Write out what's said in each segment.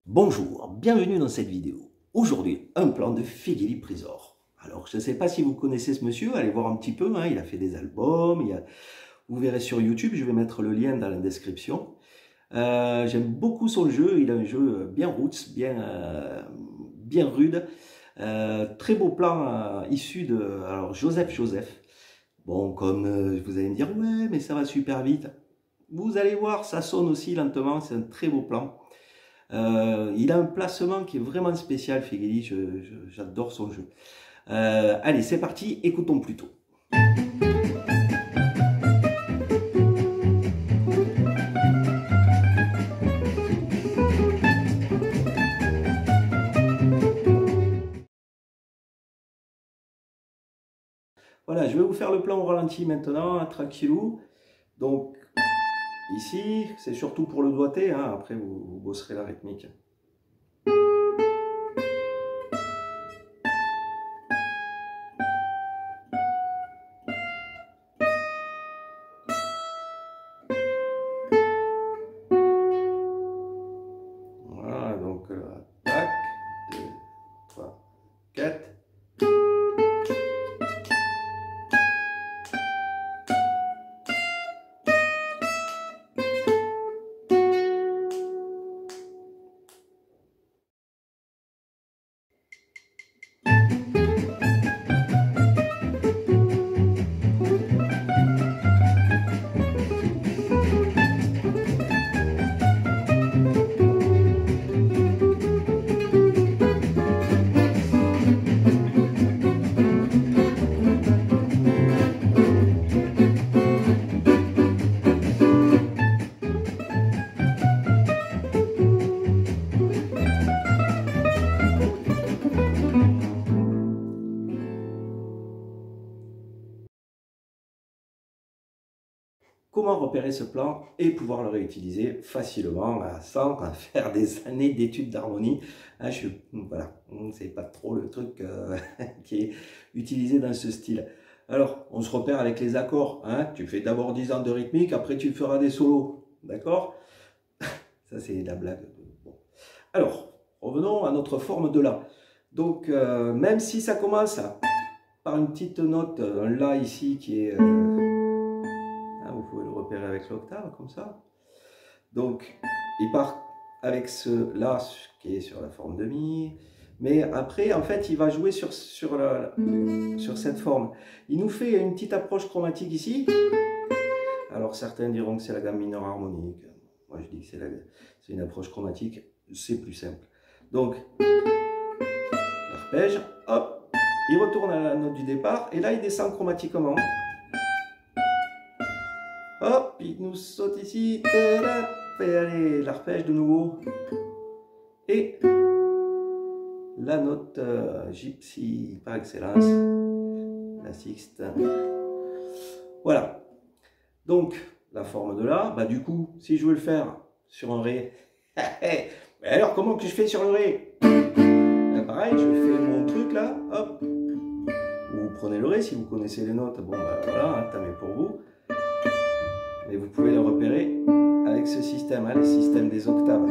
Bonjour, bienvenue dans cette vidéo. Aujourd'hui, un plan de Figeli Prisor. Alors, je ne sais pas si vous connaissez ce monsieur, allez voir un petit peu, hein, il a fait des albums, vous verrez sur YouTube, je vais mettre le lien dans la description. J'aime beaucoup son jeu, il a un jeu bien roots, bien rude. Très beau plan issu de Joseph. Bon, comme vous allez me dire, ouais, mais ça va super vite. Vous allez voir, ça sonne aussi lentement, c'est un très beau plan. Il a un placement qui est vraiment spécial, Figeli, j'adore son jeu. Allez, c'est parti, écoutons plutôt. Voilà, je vais vous faire le plan au ralenti maintenant, tranquillou. Donc, ici, c'est surtout pour le doigté, hein, après vous bosserez la rythmique. Voilà, donc, tac, 2, 3, 4. Comment repérer ce plan et pouvoir le réutiliser facilement sans faire des années d'études d'harmonie. Voilà, c'est pas trop le truc qui est utilisé dans ce style. Alors, on se repère avec les accords. Hein, tu fais d'abord 10 ans de rythmique, après tu feras des solos. D'accord? Ça, c'est la blague. Bon. Alors, revenons à notre forme de La. Donc, même si ça commence par une petite note, un La ici qui est... vous pouvez le repérer avec l'octave, comme ça. Donc, il part avec ce La qui est sur la forme de Mi. Mais après, en fait, il va jouer sur cette forme. Il nous fait une petite approche chromatique ici. Alors, certains diront que c'est la gamme mineure harmonique. Moi, je dis que c'est une approche chromatique. C'est plus simple. Donc, l'arpège, hop, il retourne à la note du départ. Et là, il descend chromatiquement. Hop, il nous saute ici. Et allez, l'arpège de nouveau. Et la note gypsy par excellence, la sixte. Voilà. Donc, la forme de La, bah du coup, si je veux le faire sur un Ré, mais alors comment que je fais sur le Ré? Pareil, je fais mon truc là, hop. Vous prenez le Ré si vous connaissez les notes. Bon, bah voilà, hein, tamé pour vous. Mais vous pouvez le repérer avec ce système, hein, le système des octaves.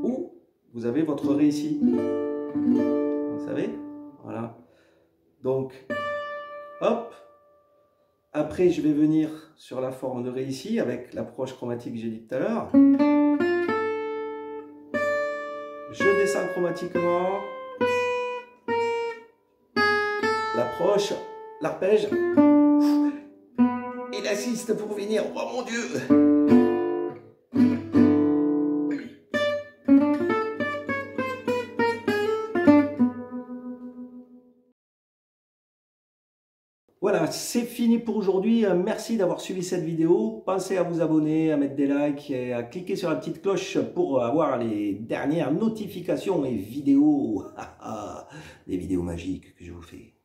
Où vous avez votre Ré ici. Vous savez? Voilà. Donc, hop. Après, je vais venir sur la forme de Ré ici, avec l'approche chromatique que j'ai dit tout à l'heure. Je descends chromatiquement. L'approche, l'arpège. Et l'assiste pour finir. Oh mon Dieu! Voilà, c'est fini pour aujourd'hui. Merci d'avoir suivi cette vidéo. Pensez à vous abonner, à mettre des likes et à cliquer sur la petite cloche pour avoir les dernières notifications et vidéos, des vidéos magiques que je vous fais.